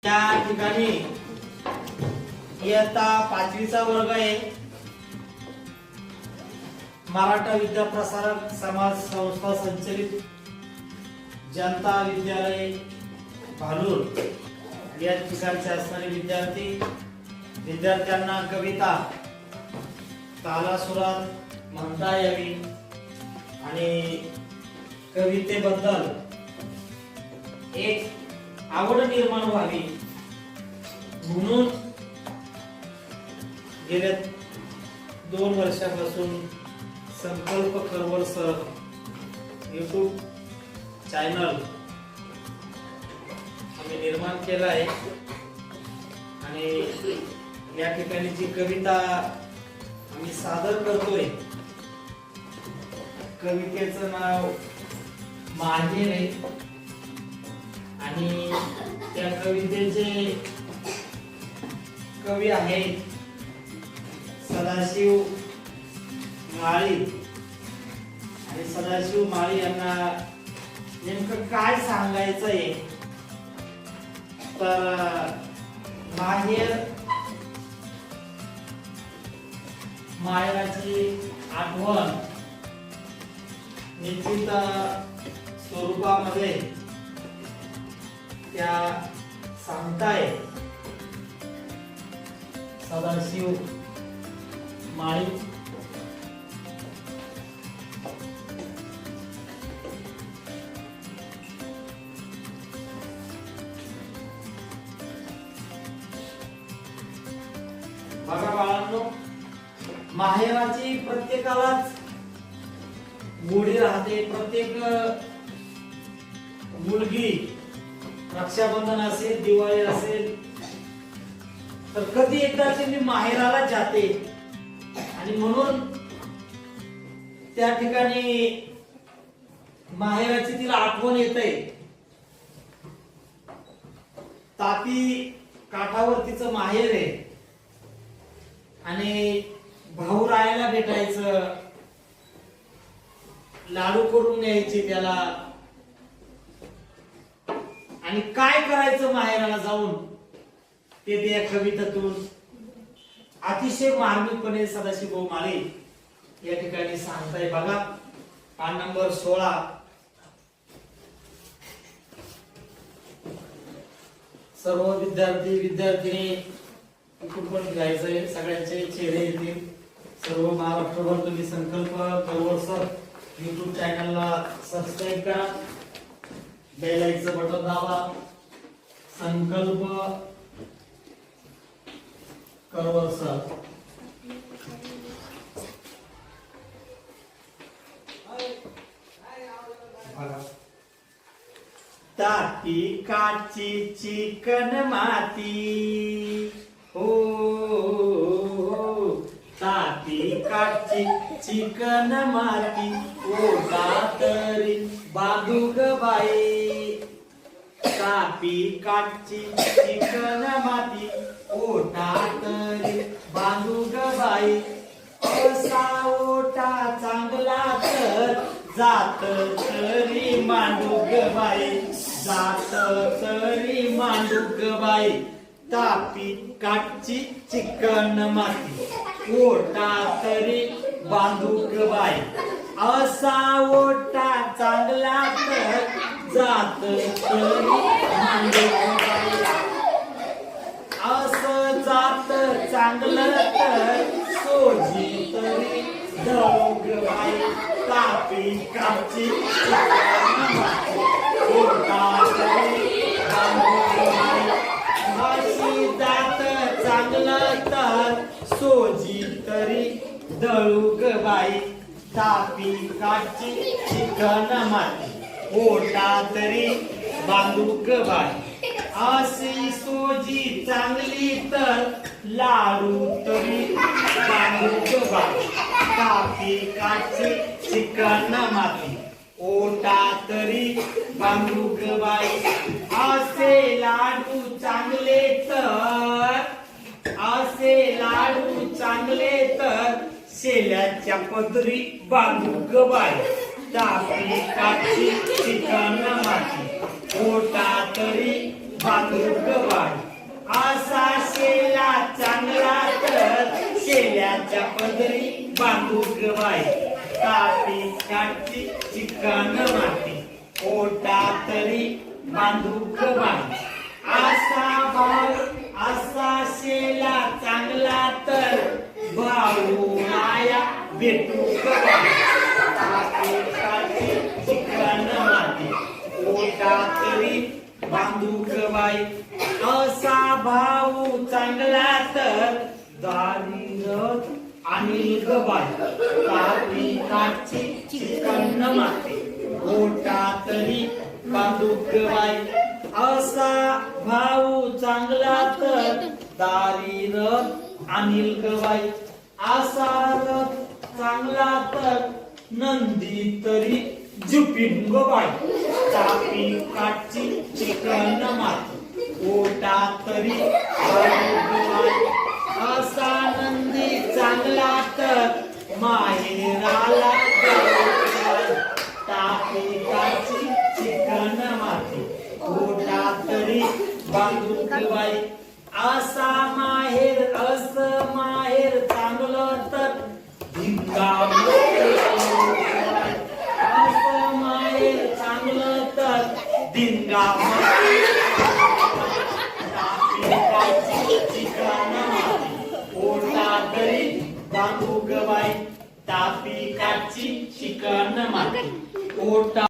त्या ठिकाणी इयत्ता 5वीचा वर्ग आहे. मराठा विद्या प्रसारक समाज संस्था संचलित जनता विद्यालय भालूर या ठिकाणचे असणारे विद्यार्थ्यांना कविता तालासुरात म्हणता यावी आणि कवितेबद्दल एक आवड निर्माण व्हावी म्हणून गेल्या 2 वर्षापासून संकल्प करवर सर YouTube चॅनल आम्ही निर्माण केला आहे आणि या ठिकाणी जी कविता आम्ही सादर करतोय कवितेचं नाव माहेर आहे आणि त्या कवितेचे कवी आहेत सदाशिव माळी आणि सदाशिव माळी यांना नेमकं काय सांगायचं आहे तर माहेराची आठवण निश्चित स्वरूपामध्ये त्या सांगताय सदाशिव माळी. बघा बाळांनो, माहेराची प्रत्येकालाच गोडी राहते. प्रत्येक मुलगी रक्षाबंधन असेल दिवाळी असेल तर कधी एकदा ती माहेराला जाते आणि म्हणून त्या ठिकाणी माहेराची तिला आठवण येते. तापी काठावर तिचं माहेर आहे आणि भाऊ रायाला भेटायचं, लाडू करून न्यायचे त्याला आणि काय करायचं माहेराला जाऊन ते त्या कवितेतून अतिशय मार्मिकपणे सदाशिव माळी या ठिकाणी सांगताय. बघा पान नंबर 16. सर्व विद्यार्थी कुठून घ्यायचंय, सगळ्यांचे चेहरे येतील. सर्व महाराष्ट्रभर तुम्ही संकल्प करवर सर YouTube चॅनलला सबस्क्राईब करा, बेल आयकॉनचं बटन दाबा. संकल्प करवर सर तापी काची चिकन माती हो, तापी काची चिकन माती ओ कातरी बांधूक बाई. तापी काची चिकन माती ओटा तरी बांधूक बाई. असा ओटा चांगला तर जात तरी मांडूक बाई, जात तरी मांडूक बाई. तापी काची चिकन माती ओटा तरी बांधूक बाई. असा ओटा चांगला तर जात तरी मांडूक बाई. असं जात चांगलं तर सोजी तरी दळूक बाई. तापी काची चिकन माती ओटा तरी बांधूक बाई. अशी जात चांगलं तर सोजी तरी दळूक बाई. तापी काची चिकन माती ओटा तरी बांधूक बाई. अशी सोजी चांगली तर लाडू तरी बांधूक बाई. तापी काची चिकन माती ओटा तरी बांधूक बाई. असे लाडू चांगले तर, असे लाडू चांगले तर शेल्याच्या पदरी बांधूक बाई. तापी काची चिकन माती ओटा तरी बांधूक बाई असा शेला चांगला तर शेल्याच्या पदरी बांधूक बाई तापी काठी चिकन माती ओटा तरी बांधूक बाई असा शेला चांगला तर भाऊ माया भेटूक बाई तापी काठी चिकन माती ओटा तरी बांधूक बाई असा भाऊ चांगला तर दारी रथ आणि गबाई तापी काठी चिकन माती ओटा तरी बांधूक बाई असा भाऊ चांगला तर दारी रथ अनिल गबाई असा रथ चांगला तर नंदी तरी जुपिन गबाई तापी काठी चिकन माती ओटा तरी बाई असा नंदी चांगला तर माहेराला तापी काठी चिकन माती ओटा तरी बांधूक बाई असा माहेर चांगलं तर भिंगा असं माहेर चांगलं तर धिंगा तापी काठी चिकन माती ओटा तरी बांधूक बाई तापी काठी चिकन माती ओटा